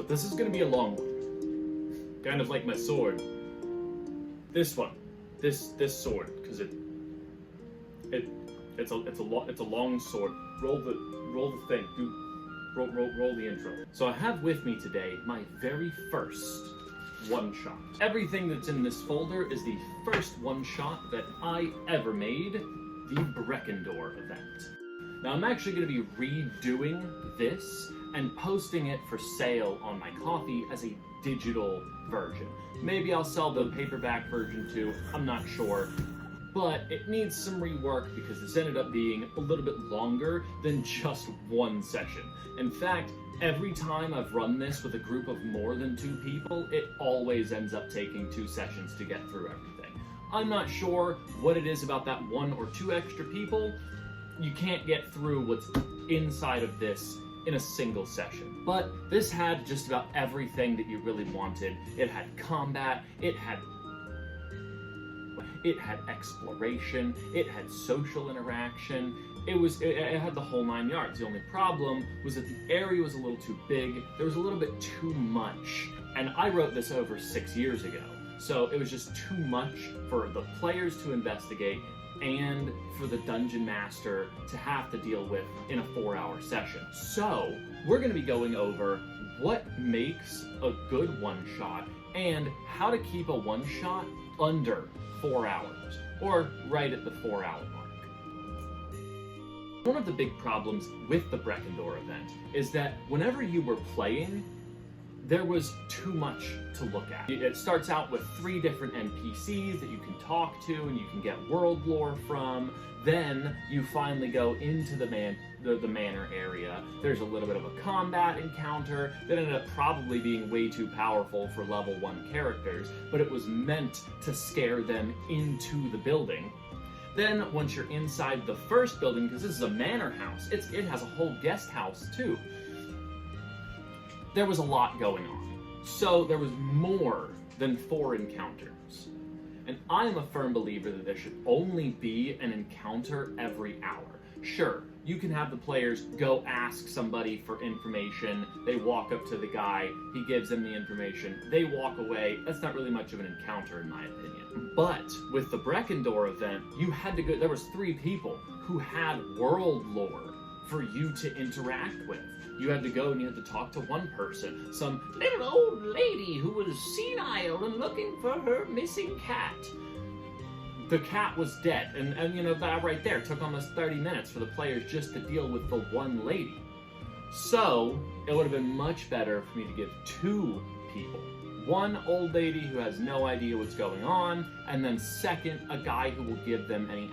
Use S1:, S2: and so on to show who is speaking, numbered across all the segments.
S1: but this is going to be a long one. Kind of like my sword. This one. This sword, because it's a long sword. Roll the thing. Roll the intro. So I have with me today my very first one-shot. Everything that's in this folder is the first one-shot that I ever made, the Brekendor event. Now I'm actually going to be redoing this and posting it for sale on my Ko-fi as a digital version. Maybe I'll sell the paperback version too, I'm not sure. But it needs some rework because this ended up being a little bit longer than just one session. In fact, every time I've run this with a group of more than 2 people, it always ends up taking 2 sessions to get through everything. I'm not sure what it is about that 1 or 2 extra people. You can't get through what's inside of this in a single session. But this had just about everything that you really wanted. It had combat, it had exploration, it had social interaction, it had the whole 9 yards. The only problem was that the area was a little too big, there was a little bit too much, and I wrote this over 6 years ago, so it was just too much for the players to investigate and for the dungeon master to have to deal with in a 4-hour session. So we're going to be going over what makes a good one-shot and how to keep a one-shot under 4 hours, or right at the 4-hour mark. One of the big problems with the Brekendor event is that whenever you were playing, there was too much to look at. It starts out with 3 different NPCs that you can talk to and you can get world lore from. Then you finally go into the manor area. There's a little bit of a combat encounter that ended up probably being way too powerful for level 1 characters, but it was meant to scare them into the building. Then once you're inside the first building, because this is a manor house, it has a whole guest house too, there was a lot going on. So there was more than 4 encounters. And I am a firm believer that there should only be an encounter every hour. Sure, you can have the players go ask somebody for information, they walk up to the guy, he gives them the information, they walk away. That's not really much of an encounter in my opinion. But with the Brekendor event, you had to go, there was 3 people who had world lore for you to interact with. You had to go and you had to talk to one person, some little old lady who was senile and looking for her missing cat. The cat was dead, and you know, that right there took almost 30 minutes for the players just to deal with the one lady. So, it would have been much better for me to give 2 people. One old lady who has no idea what's going on, and then second, a guy who will give them any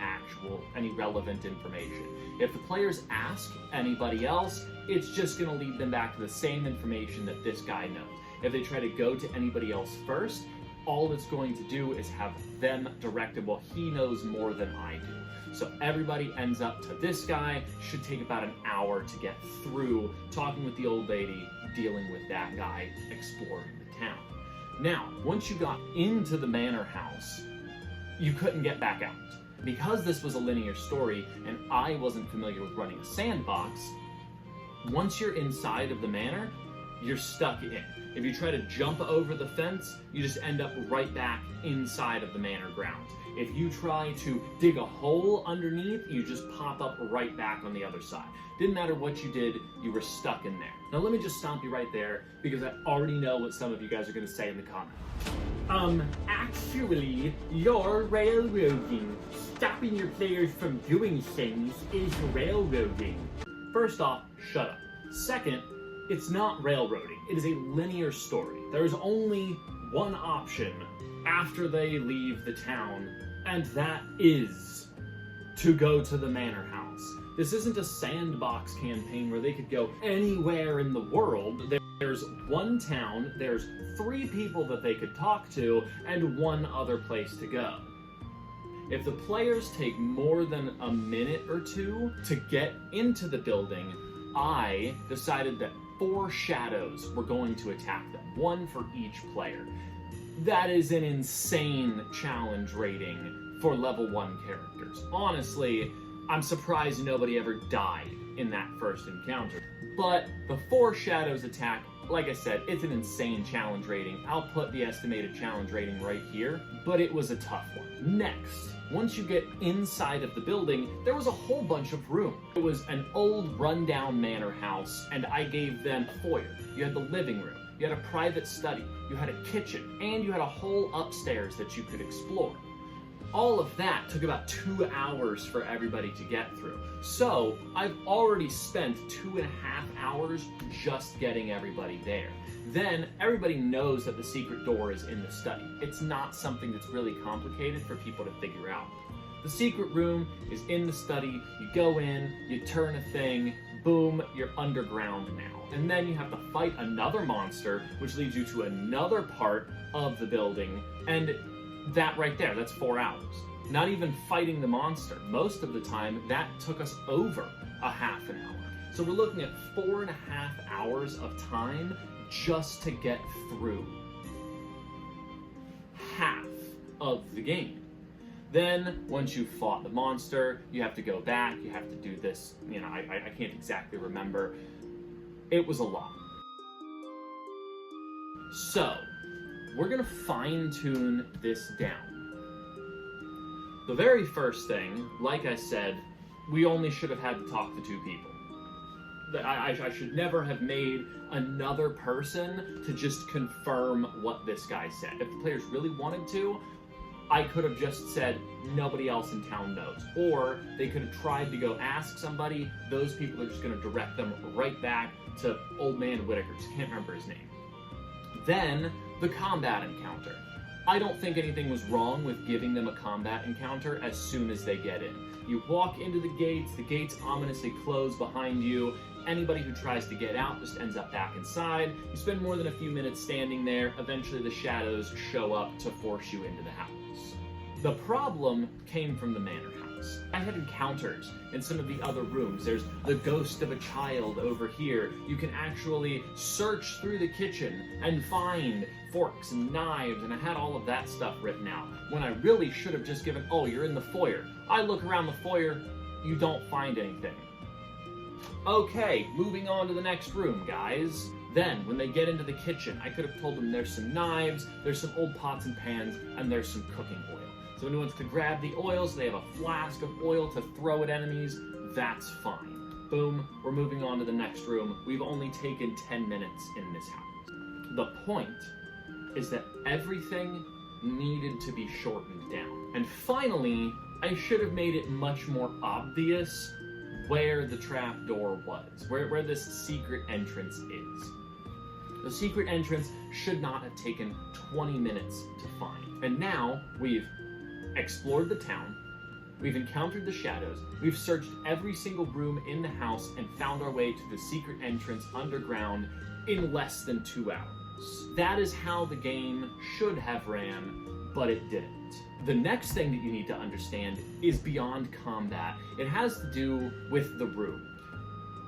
S1: relevant information. If the players ask anybody else, it's just going to lead them back to the same information that this guy knows. If they try to go to anybody else first, all it's going to do is have them directed, well, he knows more than I do. So everybody ends up to this guy, should take about an hour to get through, talking with the old lady, dealing with that guy, exploring the town. Now, once you got into the manor house, you couldn't get back out. Because this was a linear story, and I wasn't familiar with running a sandbox, once you're inside of the manor, you're stuck in. If you try to jump over the fence, you just end up right back inside of the manor grounds. If you try to dig a hole underneath, you just pop up right back on the other side. Didn't matter what you did, you were stuck in there. Now let me just stop you right there, because I already know what some of you guys are going to say in the comments. Actually, you're railroading. Stopping your players from doing things is railroading. First off, shut up. Second, it's not railroading. It is a linear story. There is only one option after they leave the town, and that is to go to the manor house. This isn't a sandbox campaign where they could go anywhere in the world. There's one town, there's 3 people that they could talk to, and 1 other place to go. If the players take more than a minute or 2 to get into the building, I decided that 4 shadows were going to attack them, 1 for each player. That is an insane challenge rating for level 1 characters. Honestly, I'm surprised nobody ever died in that first encounter. But the 4 shadows attack like I said, it's an insane challenge rating. I'll put the estimated challenge rating right here, but it was a tough one. Next, once you get inside of the building, there was a whole bunch of room. It was an old rundown manor house, and I gave them a foyer. You had the living room, you had a private study, you had a kitchen, and you had a whole upstairs that you could explore. All of that took about 2 hours for everybody to get through. So I've already spent 2.5 hours just getting everybody there. Then everybody knows that the secret door is in the study. It's not something that's really complicated for people to figure out. The secret room is in the study. You go in, you turn a thing, boom, you're underground now. And then you have to fight another monster, which leads you to another part of the building, and that right there, that's 4 hours. Not even fighting the monster. Most of the time, that took us over a half an hour. So we're looking at 4.5 hours of time just to get through half of the game. Then, once you've fought the monster, you have to go back, you have to do this, I can't exactly remember. It was a lot. So, we're gonna fine-tune this down. The very first thing, like I said, we only should have had to talk to 2 people. I should never have made another person to just confirm what this guy said. If the players really wanted to, I could have just said, nobody else in town knows. Or they could have tried to go ask somebody. Those people are just gonna direct them right back to Old Man Whitaker. Just can't remember his name. Then, the combat encounter. I don't think anything was wrong with giving them a combat encounter as soon as they get in. You walk into the gates ominously close behind you. Anybody who tries to get out just ends up back inside. You spend more than a few minutes standing there. Eventually the shadows show up to force you into the house. The problem came from the manor house. I had encounters in some of the other rooms. There's the ghost of a child over here. You can actually search through the kitchen and find forks and knives, and I had all of that stuff written out, when I really should have just given, oh, you're in the foyer. I look around the foyer, you don't find anything. Okay, moving on to the next room, guys. Then, when they get into the kitchen, I could have told them there's some knives, there's some old pots and pans, and there's some cooking oil. So when he wants to grab the oil, so they have a flask of oil to throw at enemies, that's fine. Boom, we're moving on to the next room. We've only taken 10 minutes in this house. The point is that everything needed to be shortened down. And finally, I should have made it much more obvious where the trap door was, where this secret entrance is. The secret entrance should not have taken 20 minutes to find. And now we've explored the town, we've encountered the shadows, we've searched every single room in the house and found our way to the secret entrance underground in less than 2 hours. That is how the game should have ran, but it didn't. The next thing that you need to understand is beyond combat. It has to do with the room.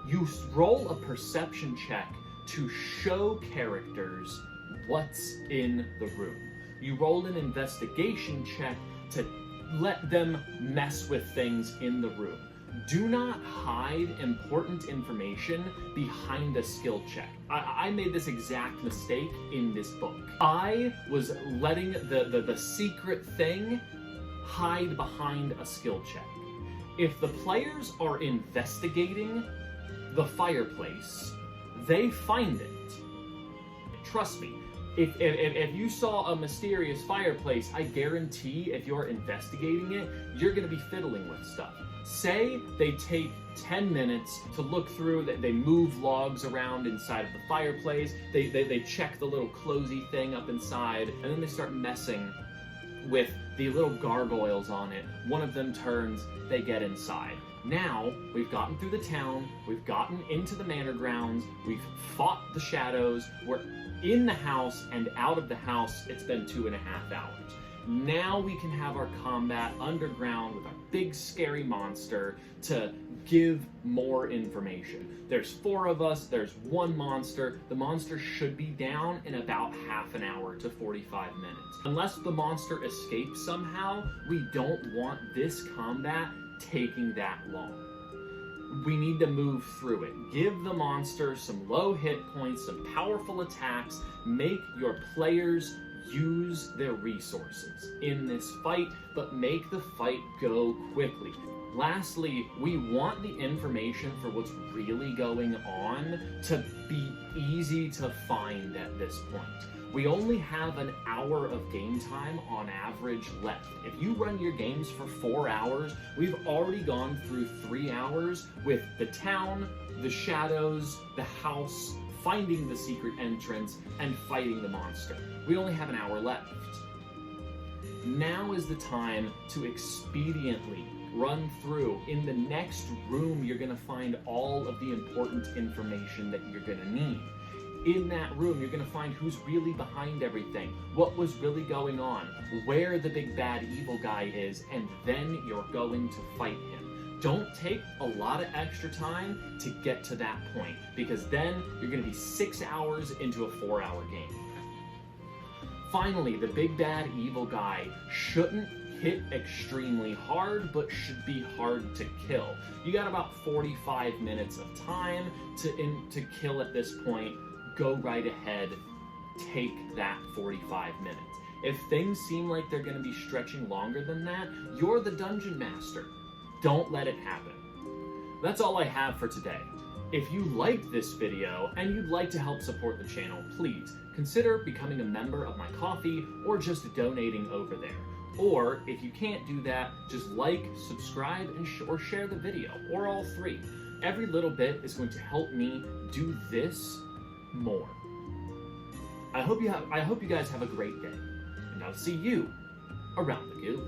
S1: You roll a perception check to show characters what's in the room. You roll an investigation check to let them mess with things in the room. Do not hide important information behind a skill check. I made this exact mistake in this book. I was letting the secret thing hide behind a skill check. If the players are investigating the fireplace, they find it. Trust me. If you saw a mysterious fireplace, I guarantee if you're investigating it, you're going to be fiddling with stuff. Say they take 10 minutes to look through, they move logs around inside of the fireplace, they check the little closey thing up inside, and then they start messing with the little gargoyles on it. One of them turns, they get inside. Now, we've gotten through the town, we've gotten into the manor grounds, we've fought the shadows, we're in the house and out of the house. It's been 2.5 hours. Now we can have our combat underground with our big scary monster to give more information. There's 4 of us, there's 1 monster. The monster should be down in about half an hour to 45 minutes. Unless the monster escapes somehow, we don't want this combat taking that long. we need to move through it. Give the monster some low hit points, some powerful attacks. Make your players use their resources in this fight, but make the fight go quickly. Lastly, we want the information for what's really going on to be easy to find at this point. We only have an hour of game time on average left. If you run your games for 4 hours, we've already gone through 3 hours with the town, the shadows, the house, finding the secret entrance, and fighting the monster. We only have an hour left. Now is the time to expediently run through. In the next room, you're gonna find all of the important information that you're gonna need. In that room, you're gonna find who's really behind everything, what was really going on, where the big bad evil guy is, and then you're going to fight him. Don't take a lot of extra time to get to that point, because then you're gonna be 6 hours into a 4-hour game. Finally, the big bad evil guy shouldn't hit extremely hard, but should be hard to kill. You got about 45 minutes of time to kill at this point. Go right ahead, take that 45 minutes. If things seem like they're going to be stretching longer than that, you're the dungeon master. Don't let it happen. That's all I have for today. If you liked this video and you'd like to help support the channel, please consider becoming a member of my Ko-fi or just donating over there. Or if you can't do that, just like, subscribe, and or share the video, or all three. Every little bit is going to help me do this more. I hope you guys have a great day, and I'll see you around the guild.